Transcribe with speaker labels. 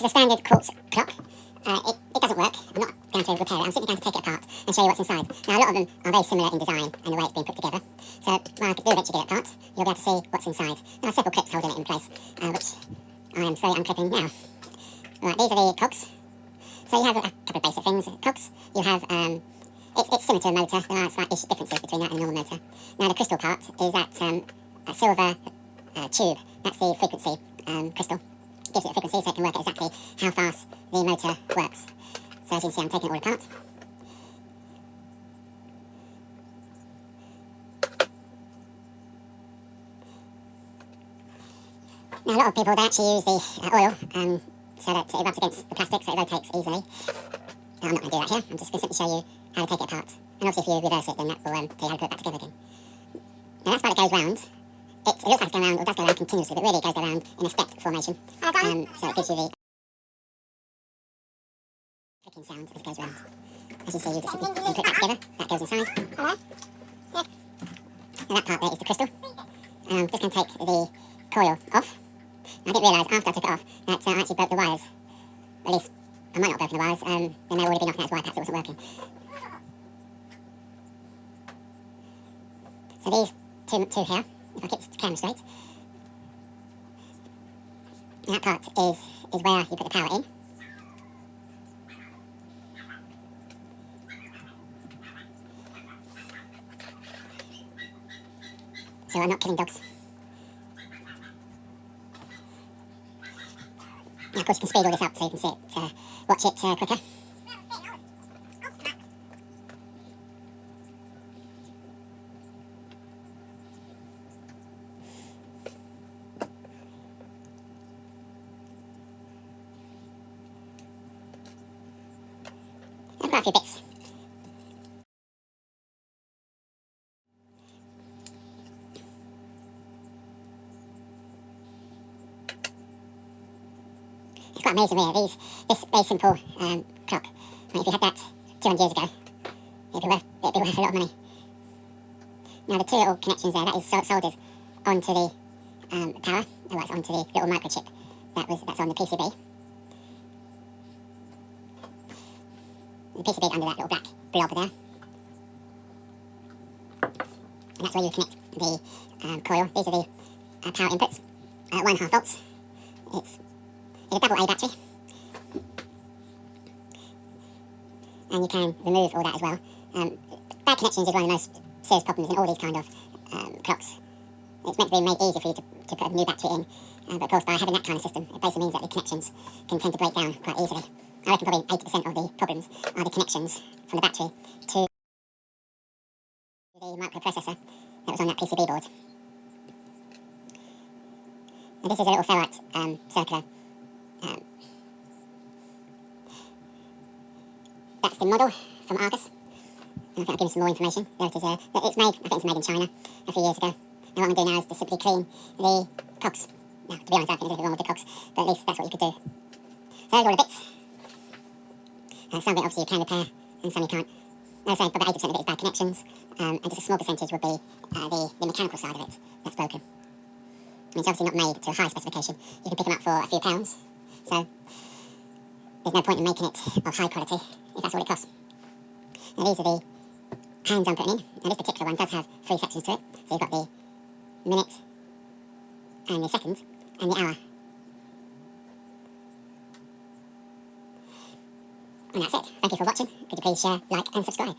Speaker 1: is a standard quartz clock. It doesn't work. I'm not going to repair it. I'm simply going to take it apart and show you what's inside. Now, a lot of them are very similar in design and the way it's been put together. So, when I do eventually get it apart, you'll be able to see what's inside. There are several clips holding it in place, which I am slowly unclipping now. Right, these are the cogs. So you have a couple of basic things. Cogs, you have, it's similar to a motor. There are slight differences between that and a normal motor. Now, the crystal part is that a silver tube. That's the frequency crystal. Gives it a frequency so it can work out exactly how fast the motor works. So as you can see, I'm taking it all apart. Now, a lot of people, they actually use the oil so that it rubs against the plastic so it rotates easily. I'm not going to do that here. I'm just going to simply show you how to take it apart. And obviously if you reverse it, then that will tell you how to put it back together again. Now, that's why it goes round. It looks like it's going round, or does go round continuously, but really it goes around in a stepped formation. So it gives you the clicking sound as it goes round. As you see, you just simply put it back together. That goes inside. And that part there is the crystal. Just going to take the coil off. I didn't realise after I took it off that I actually broke the wires. At least I might not have broken the wires. Then they would have been knocking out his wire, perhaps it wasn't working. So these two here, if I keep the camera straight, that part is where you put the power in. So I'm not killing dogs. Now, of course, you can speed all this up so you can see it, watch it quicker. Quite a few bits. It's quite amazing really, this very simple clock. If you had that 200 years ago, it'd be worth a lot of money. Now the two little connections there, that is soldered onto the power, well, it's onto the little microchip that's on the PCB. The PCB is under that little black blob there. And that's where you connect the coil. These are the power inputs. 1.5 volts. It's a double A battery. And you can remove all that as well. Bad connections is one of the most serious problems in all these kind of clocks. It's meant to be made easy for you to put a new battery in. But of course, by having that kind of system, it basically means that the connections can tend to break down quite easily. I reckon probably 80% of the problems are the connections from the battery to the microprocessor that was on that PCB board. And this is a little ferrite circular. That's the model from Argos. I think I'll give you some more information. There it is. It's made, I think it's made in China a few years ago. And what I'm going to do now is to simply clean the cogs. Now, to be honest, I think there's nothing wrong with the cogs, but at least that's what you could do. So there's all the bits. Some of it obviously you can repair, and some you can't. As I say, probably 80% of it is bad connections, and just a small percentage would be the mechanical side of it that's broken. I mean, it's obviously not made to a high specification. You can pick them up for a few pounds, so there's no point in making it of high quality if that's all it costs. Now these are the hands I'm putting in. Now this particular one does have 3 sections to it. So you've got the minute, and the second, and the hour. And that's it. Thank you for watching. Could you please share, like and subscribe?